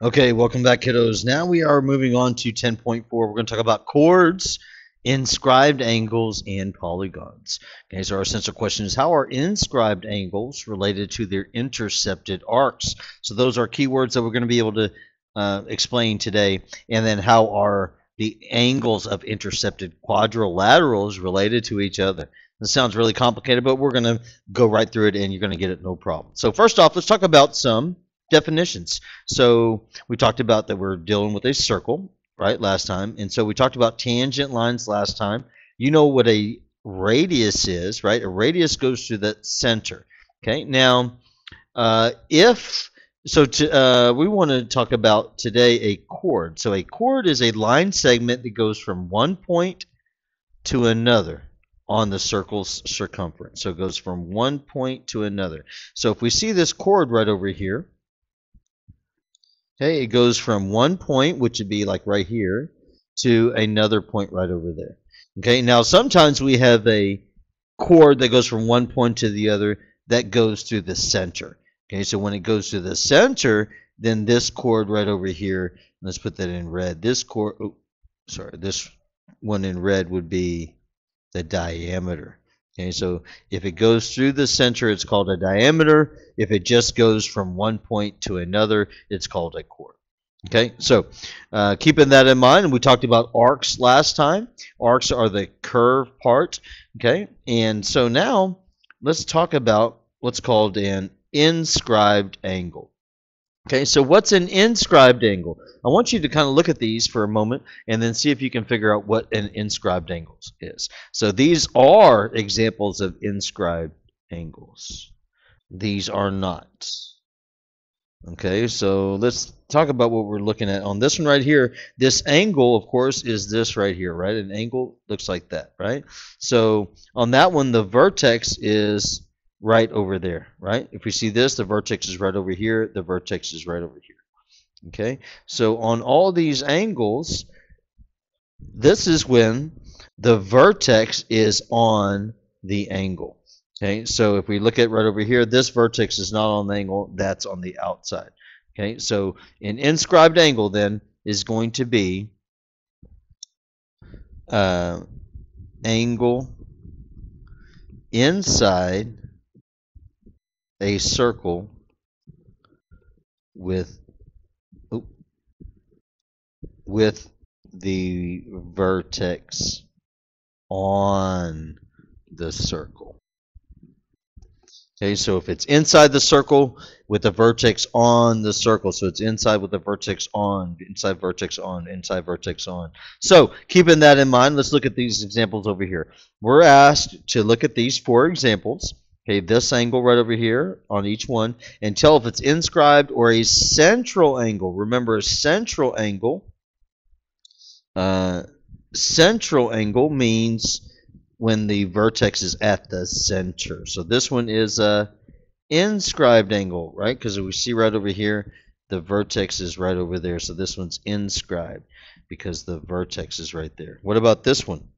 Okay, welcome back, kiddos. Now we are moving on to 10.4. We're going to talk about chords, inscribed angles, and polygons. Okay, so our essential question is, how are inscribed angles related to their intercepted arcs? So those are keywords that we're going to be able to explain today. And then how are the angles of intercepted quadrilaterals related to each other? This sounds really complicated, but we're going to go right through it and you're going to get it no problem. So first off, let's talk about some definitions. So we talked about that we're dealing with a circle, right, last time. And so we talked about tangent lines last time. You know what a radius is, right? A radius goes through the center. Okay, now we want to talk about today a chord. So a chord is a line segment that goes from one point to another on the circle's circumference. So it goes from one point to another. So if we see this chord right over here, okay, it goes from one point, which would be like right here, to another point right over there. Okay, now sometimes we have a chord that goes from one point to the other that goes through the center. Okay, so when it goes to the center, then this chord right over here, let's put that in red. This chord, this one in red would be the diameter. Okay, so if it goes through the center, it's called a diameter. If it just goes from one point to another, it's called a chord. Okay, so keeping that in mind, we talked about arcs last time. Arcs are the curved part. Okay, and so now let's talk about what's called an inscribed angle. Okay, so what's an inscribed angle? I want you to kind of look at these for a moment and then see if you can figure out what an inscribed angle is. So these are examples of inscribed angles. These are not. Okay, so let's talk about what we're looking at on this one right here. This angle, of course, is this right here, right? An angle looks like that, right? So on that one, the vertex is right over there, right? If we see this, the vertex is right over here, the vertex is right over here. Okay, so on all these angles, this is when the vertex is on the angle. Okay, so if we look at right over here, this vertex is not on the angle, that's on the outside. Okay, so an inscribed angle then is going to be angle inside a circle with the vertex on the circle. Okay, so if it's inside the circle with the vertex on the circle, so it's inside with the vertex on, inside vertex on, inside vertex on. So keeping that in mind, let's look at these examples over here. We're asked to look at these four examples. Okay, this angle right over here on each one, and tell if it's inscribed or a central angle. Remember, a central angle means when the vertex is at the center. So this one is a inscribed angle, right? Because we see right over here, the vertex is right over there. So this one's inscribed because the vertex is right there. What about this one?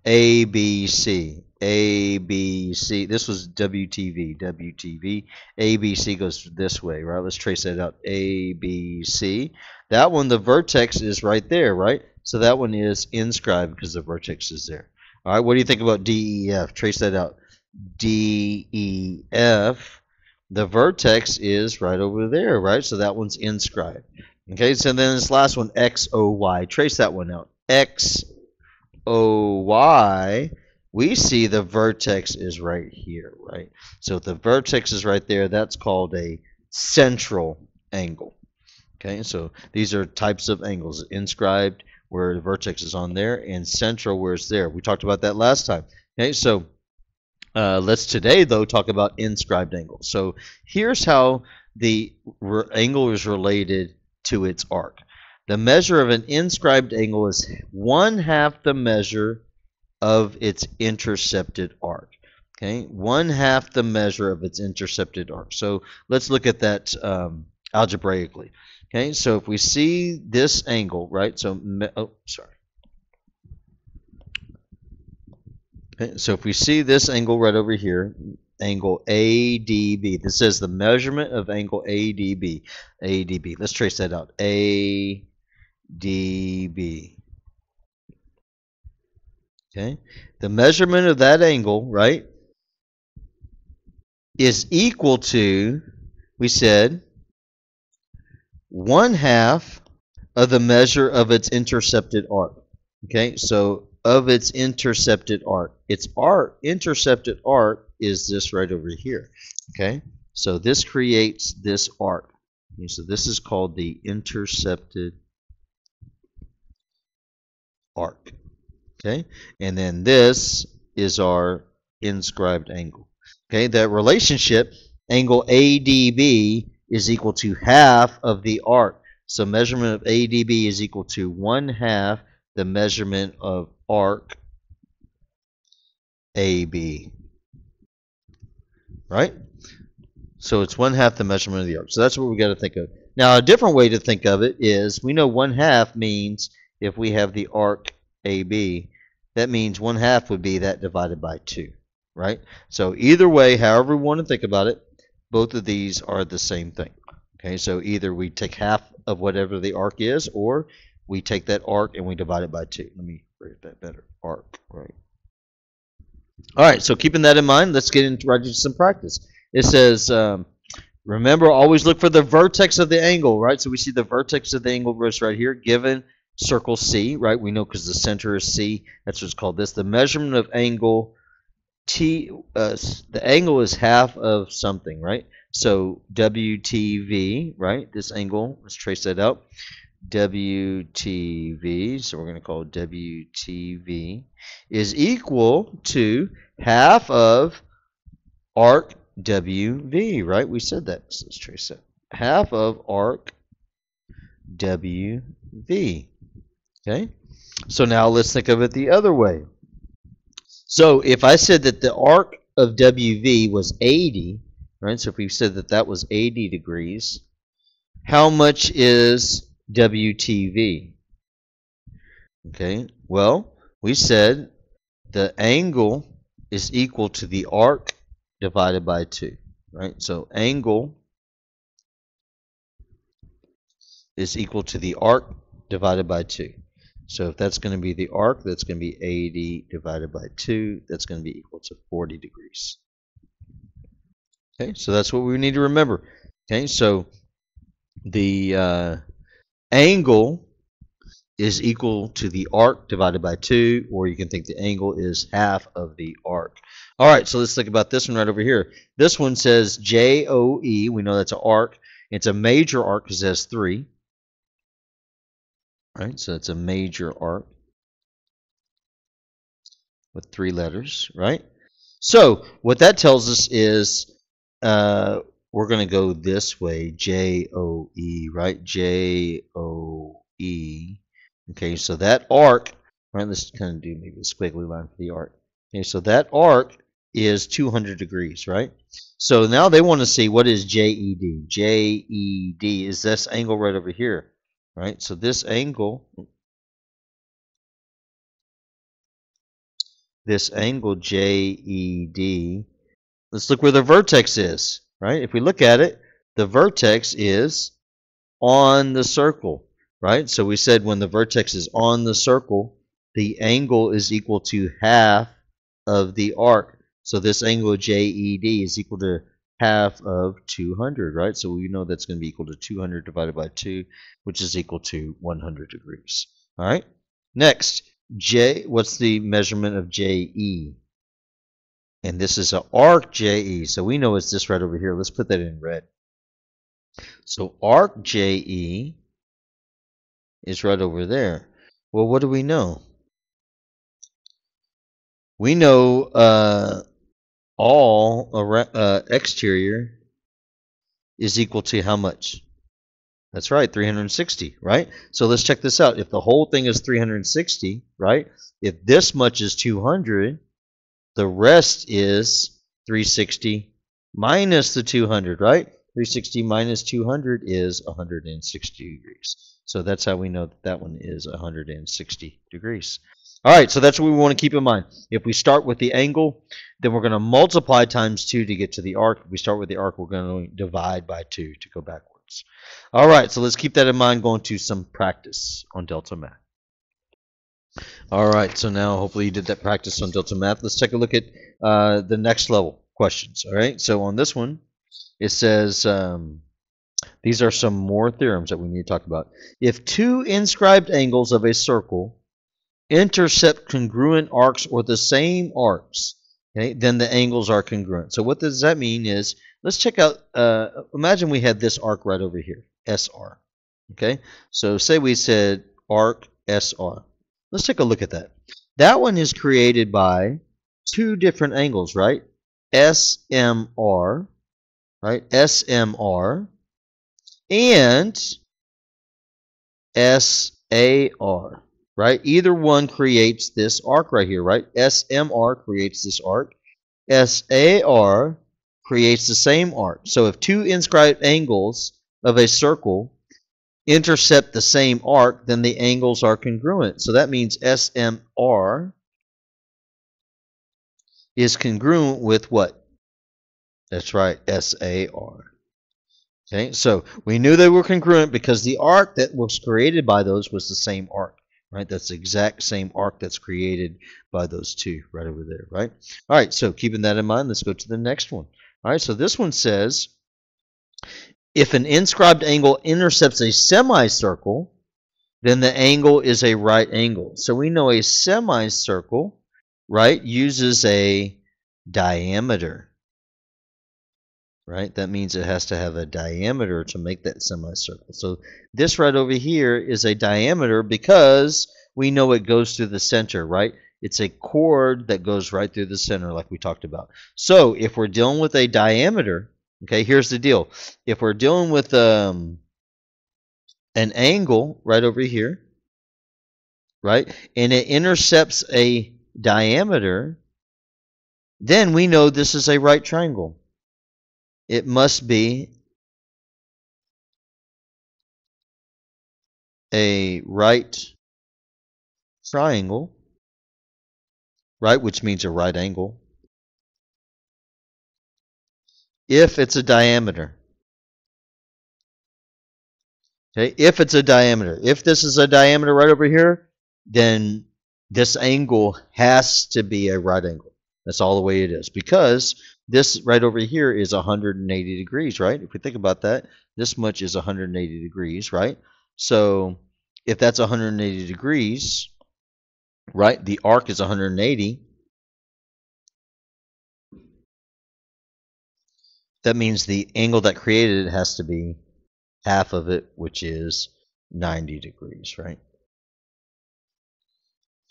ABC. ABC. This was WTV. WTV. ABC goes this way, right? Let's trace that out. ABC. That one, the vertex is right there, right? So that one is inscribed because the vertex is there. All right, what do you think about DEF? Trace that out. DEF, the vertex is right over there, right? So that one's inscribed. Okay, so then this last one, XOY. Trace that one out. XOY, we see the vertex is right here, right? So if the vertex is right there, that's called a central angle. Okay, so these are types of angles. Inscribed, where the vertex is on there, and central, where it's there. We talked about that last time. Okay, so let's today, though, talk about inscribed angles. So here's how the angle is related to its arc. The measure of an inscribed angle is 1/2 the measure of its intercepted arc. Okay, 1/2 the measure of its intercepted arc. So let's look at that algebraically. Okay, so if we see this angle, right? So, Okay, so if we see this angle right over here, angle ADB. This says the measurement of angle ADB. ADB. Let's trace that out. ADB. Okay. The measurement of that angle, right, is equal to, we said, 1/2 of the measure of its intercepted arc. Okay, so of its intercepted arc. Its intercepted arc is this right over here. Okay, so this creates this arc. Okay, so this is called the intercepted arc. Okay, and then this is our inscribed angle. Okay, that relationship, angle ADB is equal to 1/2 of the arc. So measurement of ADB is equal to 1/2 the measurement of arc AB. Right? So it's 1/2 the measurement of the arc. So that's what we got to think of. Now a different way to think of it is, we know 1/2 means if we have the arc AB, that means 1/2 would be that divided by 2. Right? So either way, however we want to think about it, both of these are the same thing. Okay, so either we take 1/2 of whatever the arc is, or we take that arc and we divide it by 2. Let me write that better. Arc, right? All right, so keeping that in mind, let's get into some practice. It says, remember, always look for the vertex of the angle, right? So we see the vertex of the angle goes right here, given circle C, right? We know because the center is C. That's what's called this. The measurement of angle T, the angle is 1/2 of something, right? So WTV, right? This angle, let's trace that out. WTV, so we're going to call WTV, is equal to 1/2 of arc WV, right? We said that. So let's trace that. 1/2 of arc WV. Okay? So now let's think of it the other way. So if I said that the arc of WV was 80, right? So if we said that that was 80 degrees, how much is WTV? Okay, well, we said the angle is equal to the arc divided by 2, right? So angle is equal to the arc divided by 2. So if that's going to be the arc, that's going to be 80 divided by 2. That's going to be equal to 40 degrees. Okay, so that's what we need to remember. Okay, so the angle is equal to the arc divided by 2, or you can think the angle is 1/2 of the arc. All right, so let's think about this one right over here. This one says JOE. We know that's an arc. It's a major arc because it has 3. Right, so it's a major arc with 3 letters, right? So what that tells us is we're going to go this way, JOE, right? JOE. Okay, so that arc, right? Let's kind of do maybe a squiggly line for the arc. Okay, so that arc is 200 degrees, right? So now they want to see what is JED. JED is this angle right over here. Right, so this angle JED, let's look where the vertex is, right? If we look at it, the vertex is on the circle, right? So we said when the vertex is on the circle, the angle is equal to 1/2 of the arc. So this angle JED is equal to 1/2 of 200, right? So we know that's going to be equal to 200 divided by 2, which is equal to 100 degrees. All right. Next, what's the measurement of JE? And this is an arc JE, so we know it's this right over here. Let's put that in red. So arc JE is right over there. Well, what do we know? We know all exterior is equal to how much? That's right, 360, right? So let's check this out. If the whole thing is 360, right? If this much is 200, the rest is 360 minus the 200, right? 360 minus 200 is 160 degrees. So that's how we know that that one is 160 degrees. All right, so that's what we want to keep in mind. If we start with the angle, then we're going to multiply times 2 to get to the arc. If we start with the arc, we're going to divide by 2 to go backwards. All right, so let's keep that in mind going to some practice on Delta Math. All right, so now hopefully you did that practice on Delta Math. Let's take a look at the next level questions. All right, so on this one, it says these are some more theorems that we need to talk about. If two inscribed angles of a circle intercept congruent arcs or the same arcs, okay, then the angles are congruent. So what does that mean is, let's check out, imagine we had this arc right over here, SR. Okay, so say we said arc SR. Let's take a look at that. That one is created by two different angles, right? SMR, right? SMR and SAR, right? Either one creates this arc right here, right? SMR creates this arc. SAR creates the same arc. So if two inscribed angles of a circle intercept the same arc, then the angles are congruent. So that means SMR is congruent with what? That's right, SAR. Okay, so we knew they were congruent because the arc that was created by those was the same arc, right? That's the exact same arc that's created by those two right over there, right? All right, so keeping that in mind, let's go to the next one. All right, so this one says, if an inscribed angle intercepts a semicircle, then the angle is a right angle. So we know a semicircle, right, uses a diameter, right? That means it has to have a diameter to make that semicircle. So this right over here is a diameter because we know it goes through the center, right? It's a chord that goes right through the center like we talked about. So if we're dealing with a diameter, okay, here's the deal. If we're dealing with an angle right over here, right, and it intercepts a diameter, then we know this is a right triangle. It must be a right triangle, right, which means a right angle, if it's a diameter. Okay, if it's a diameter. If this is a diameter right over here, then this angle has to be a right angle. That's all the way it is. Because this right over here is 180 degrees, right? If we think about that, this much is 180 degrees, right? So if that's 180 degrees, right, the arc is 180. That means the angle that created it has to be half of it, which is 90 degrees, right?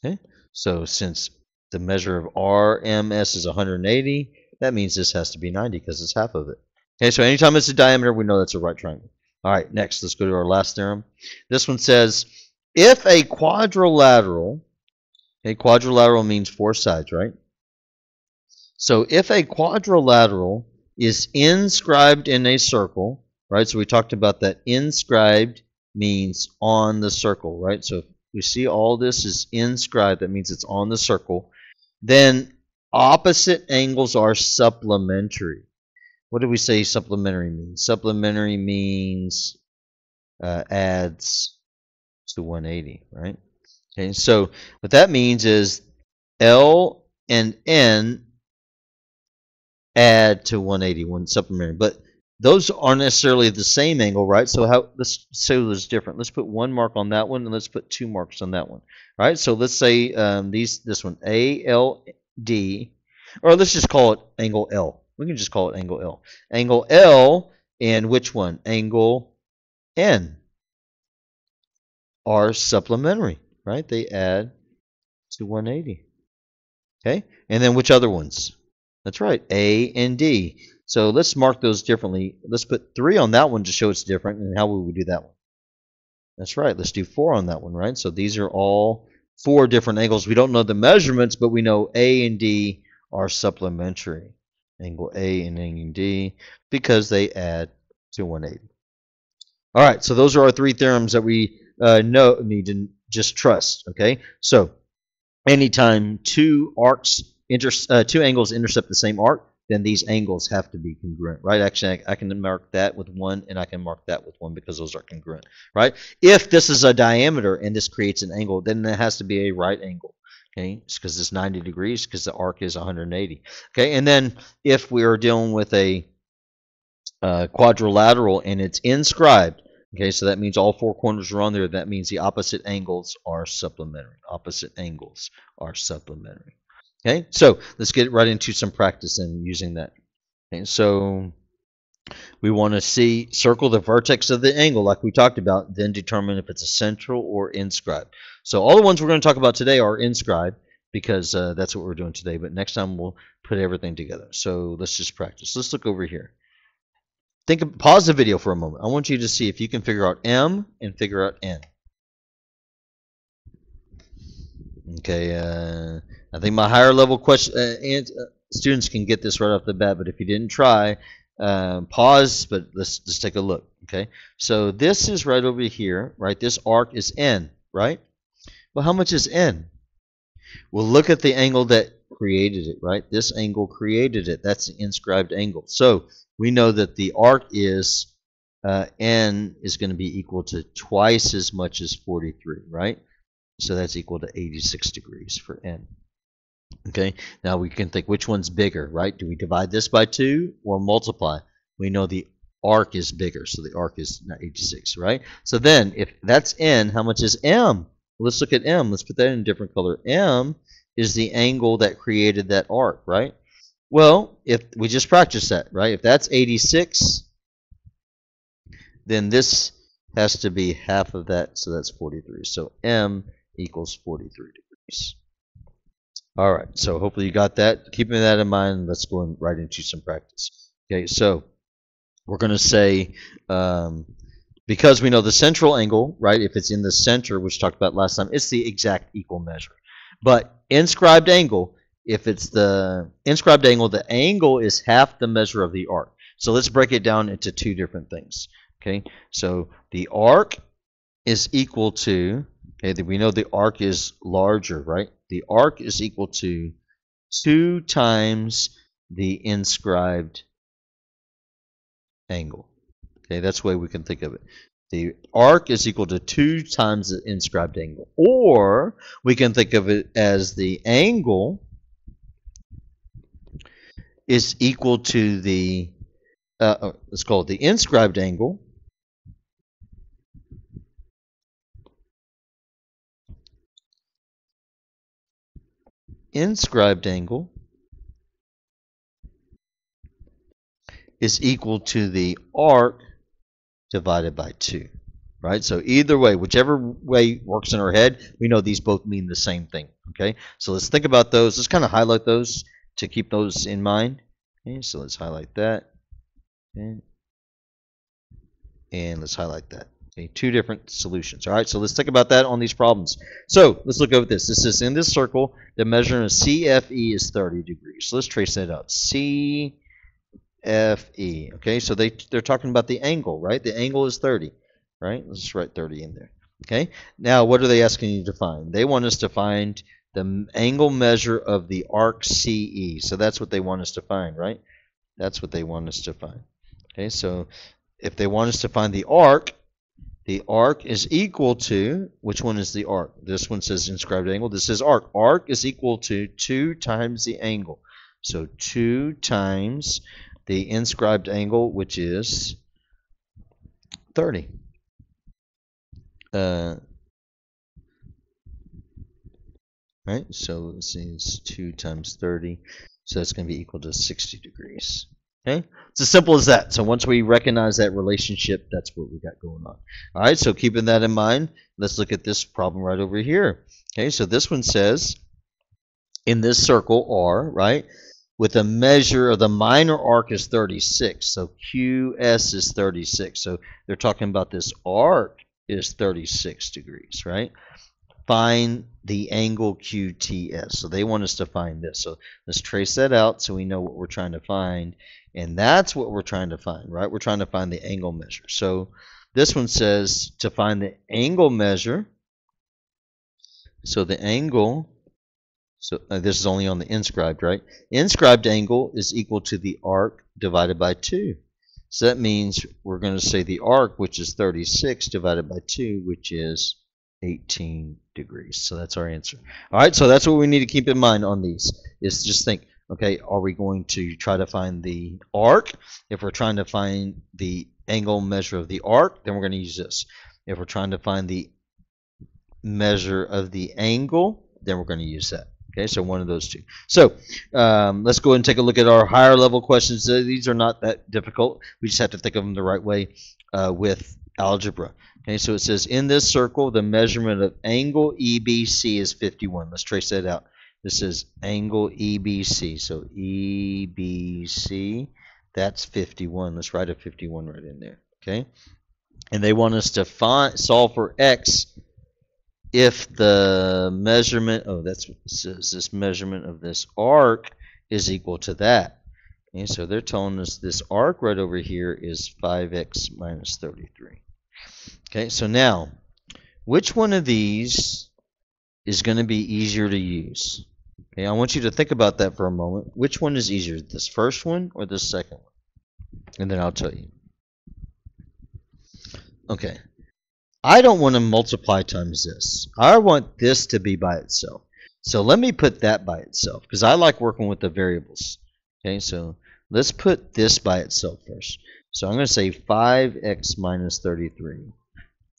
Okay, so since the measure of RMS is 180, that means this has to be 90 because it's half of it. Okay, so anytime it's a diameter, we know that's a right triangle. All right, next, let's go to our last theorem. This one says, if a quadrilateral means four sides, right? So if a quadrilateral is inscribed in a circle, right? So we talked about that. Inscribed means on the circle, right? So if we see all this is inscribed, that means it's on the circle. Then opposite angles are supplementary. What do we say supplementary means? Supplementary means adds to 180, right? Okay, so what that means is L and N add to 180, one supplementary. But those aren't necessarily the same angle, right? So let's say there's different. Let's put one mark on that one, and let's put two marks on that one, right? So let's say this one, ALD, or let's just call it angle L. We can just call it angle L. Angle L and which one? Angle N are supplementary, right? They add to 180. Okay, and then which other ones? That's right, A and D. So let's mark those differently. Let's put 3 on that one to show it's different. And how would we do that one? That's right, let's do 4 on that one, right? So these are all 4 different angles. We don't know the measurements, but we know A and D are supplementary. Angle A and angle D, because they add to 180. All right, so those are our 3 theorems that we need to just trust, okay? So anytime two angles intercept the same arc, then these angles have to be congruent, right? Actually, I can mark that with 1, and I can mark that with 1 because those are congruent, right? If this is a diameter and this creates an angle, then it has to be a right angle, okay? It's because it's 90 degrees because the arc is 180, okay? And then if we are dealing with a quadrilateral and it's inscribed, okay, so that means all 4 corners are on there. That means the opposite angles are supplementary. Opposite angles are supplementary. Okay, so let's get right into some practice and using that. Okay, so we want to circle the vertex of the angle like we talked about, then determine if it's a central or inscribed. So all the ones we're going to talk about today are inscribed because that's what we're doing today. But next time we'll put everything together. So let's just practice. Let's look over here. Pause the video for a moment. I want you to see if you can figure out M and figure out N. Okay, I think my higher level students can get this right off the bat, but if you didn't try, pause, but let's take a look, okay? So this is right over here, right? This arc is N, right? Well, how much is N? Well, look at the angle that created it, right? This angle created it. That's the inscribed angle. So we know that the arc is, N is going to be equal to twice as much as 43, right? So that's equal to 86 degrees for N. Okay, now we can think which one's bigger, right? Do we divide this by 2 or multiply? We know the arc is bigger, so the arc is not 86, right? So then, if that's N, how much is M? Let's look at M. Let's put that in a different color. M is the angle that created that arc, right? Well, if we just practice that, right? If that's 86, then this has to be half of that, so that's 43. So M equals 43 degrees. All right, so hopefully you got that. Keeping that in mind, let's go right into some practice. Okay, so we're going to say, because we know the central angle, right, if it's in the center, which we talked about last time, it's the exact equal measure. But inscribed angle, if it's the inscribed angle, the angle is half the measure of the arc. So let's break it down into 2 different things. Okay, so the arc is equal to, okay, we know the arc is larger, right? The arc is equal to 2 times the inscribed angle. Okay, that's the way we can think of it. The arc is equal to 2 times the inscribed angle. Or we can think of it as the angle is equal to the, let's call it the inscribed angle is equal to the arc divided by 2, right? So either way, whichever way works in our head, we know these both mean the same thing, okay? So let's think about those. Let's kind of highlight those to keep those in mind. Okay, so let's highlight that, okay? And let's highlight that. Okay, 2 different solutions. All right, so let's think about that on these problems. So let's look over this. This is in this circle. The measurement of CFE is 30 degrees. So let's trace that out. CFE. Okay, so they're talking about the angle, right? The angle is 30, right? Let's just write 30 in there. Okay, now what are they asking you to find? They want us to find the angle measure of the arc CE. So that's what they want us to find, right? That's what they want us to find. Okay, so if they want us to find the arc is equal to, which one is the arc? This one says inscribed angle. This says arc. Arc is equal to 2 times the angle. So 2 times the inscribed angle, which is 30. Right? So let's see, it's 2 times 30. So that's going to be equal to 60 degrees. Okay, it's as simple as that. So once we recognize that relationship, that's what we got going on. All right, so keeping that in mind, let's look at this problem right over here. Okay, so this one says, in this circle R, right, with a measure of the minor arc is 36. So QS is 36. So they're talking about this arc is 36 degrees, right? Find the angle QTS. So they want us to find this. So let's trace that out so we know what we're trying to find. And that's what we're trying to find, right? We're trying to find the angle measure. So this one says to find the angle measure. So the angle So this is only on the inscribed, right? Inscribed angle is equal to the arc divided by 2. So that means we're going to say the arc, which is 36, divided by 2, which is 18 degrees. So that's our answer. All right, so that's what we need to keep in mind on these, is just think, okay, are we going to try to find the arc? If we're trying to find the angle measure of the arc, then we're going to use this. If we're trying to find the measure of the angle, then we're going to use that. Okay, so one of those two. So let's go ahead and take a look at our higher level questions. These are not that difficult. We just have to think of them the right way with algebra. Okay, so it says in this circle, the measurement of angle EBC is 51. Let's trace that out. This is angle EBC. So EBC, that's 51. Let's write a 51 right in there. Okay, and they want us to solve for x if the measurement, that's what it says, this measurement of this arc is equal to that. Okay, so they're telling us this arc right over here is 5x minus 33. Okay, so now, which one of these is going to be easier to use? Okay, I want you to think about that for a moment. Which one is easier, this first one or this second one? And then I'll tell you. Okay. I don't want to multiply times this. I want this to be by itself. So let me put that by itself, because I like working with the variables. Okay, so let's put this by itself first. So I'm going to say 5x minus 33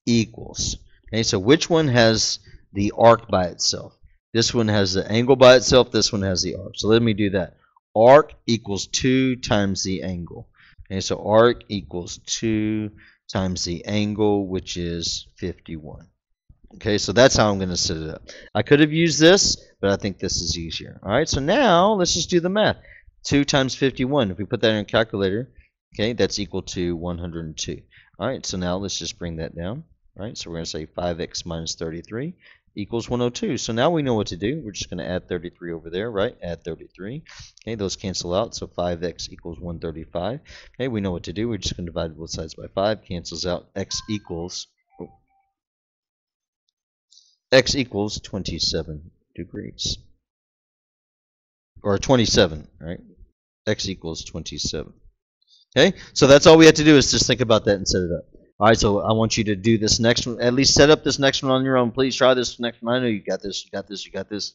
equals. Okay, so which one has the arc by itself? This one has the angle by itself. This one has the arc. So let me do that. Arc equals 2 times the angle. Okay, so arc equals 2 times the angle, which is 51. Okay, so that's how I'm going to set it up. I could have used this, but I think this is easier. All right, so now let's just do the math. 2 times 51, if we put that in a calculator, okay, that's equal to 102. All right, so now let's just bring that down. All right, so we're going to say 5x minus 33 equals 102. So now we know what to do. We're just going to add 33 over there, right? Add 33. Okay, those cancel out, so 5x equals 135. Okay, we know what to do. We're just going to divide both sides by 5. Cancels out. X equals 27 degrees. Or 27, right? X equals 27. Okay, so that's all we have to do is just think about that and set it up. All right, so I want you to do this next one. At least set up this next one on your own. Please try this next one. I know you got this. You got this. You got this.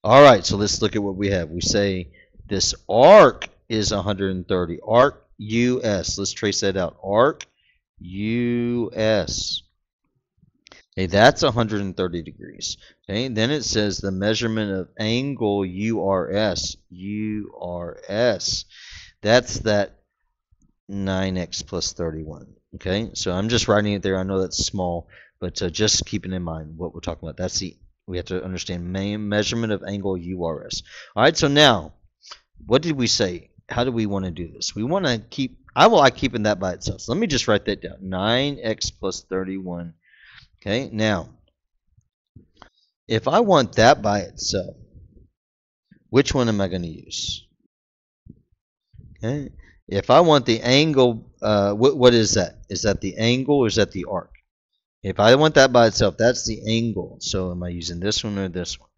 All right, so let's look at what we have. We say this arc is 130. Arc US. Let's trace that out. Arc US. Okay, that's 130 degrees. Okay, then it says the measurement of angle URS. URS. That's that 9x plus 31. Okay, so I'm just writing it there. I know that's small, but just keeping in mind what we're talking about. That's we have to understand measurement of angle URS. All right, so now, what did we say? How do we want to do this? We want to keep, I like keeping that by itself. So let me just write that down. 9x plus 31. Okay, now, if I want that by itself, which one am I going to use? Okay. If I want the angle, what is that? Is that the angle or is that the arc? If I want that by itself, that's the angle. So am I using this one or this one?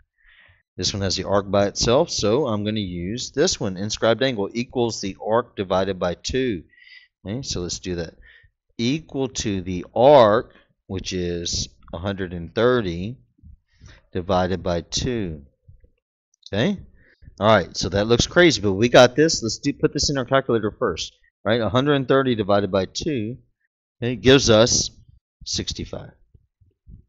This one has the arc by itself, so I'm going to use this one. Inscribed angle equals the arc divided by 2. Okay, so let's do that. Equal to the arc, which is 130, divided by 2. Okay? All right, so that looks crazy, but we got this. Let's put this in our calculator first. All right, 130 divided by 2, okay, gives us 65.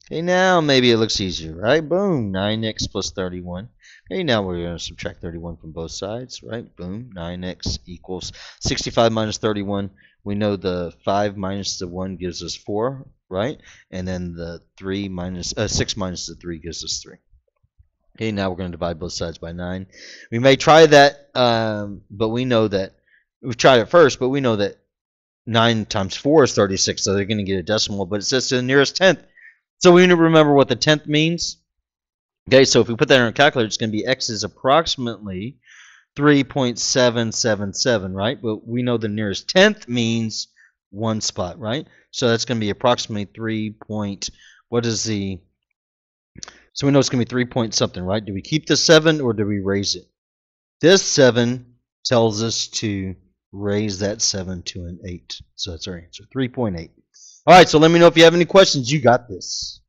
Okay, now maybe it looks easier, right? Boom, 9x plus 31. Okay, now we're going to subtract 31 from both sides, right? Boom, 9x equals 65 minus 31. We know the 5 minus the 1 gives us 4, right? And then the 6 minus the 3 gives us 3. Okay, now we're going to divide both sides by 9. We may try that, but we know that, we've tried it first, but we know that 9 times 4 is 36, so they're going to get a decimal, but it says to the nearest tenth. So we need to remember what the tenth means. Okay, so if we put that in our calculator, it's going to be x is approximately 3.777, right? But we know the nearest tenth means one spot, right? So that's going to be approximately 3. What is the So we know it's going to be 3 point something, right? Do we keep the 7 or do we raise it? This 7 tells us to raise that 7 to an 8. So that's our answer, 3.8. All right, so let me know if you have any questions. You got this.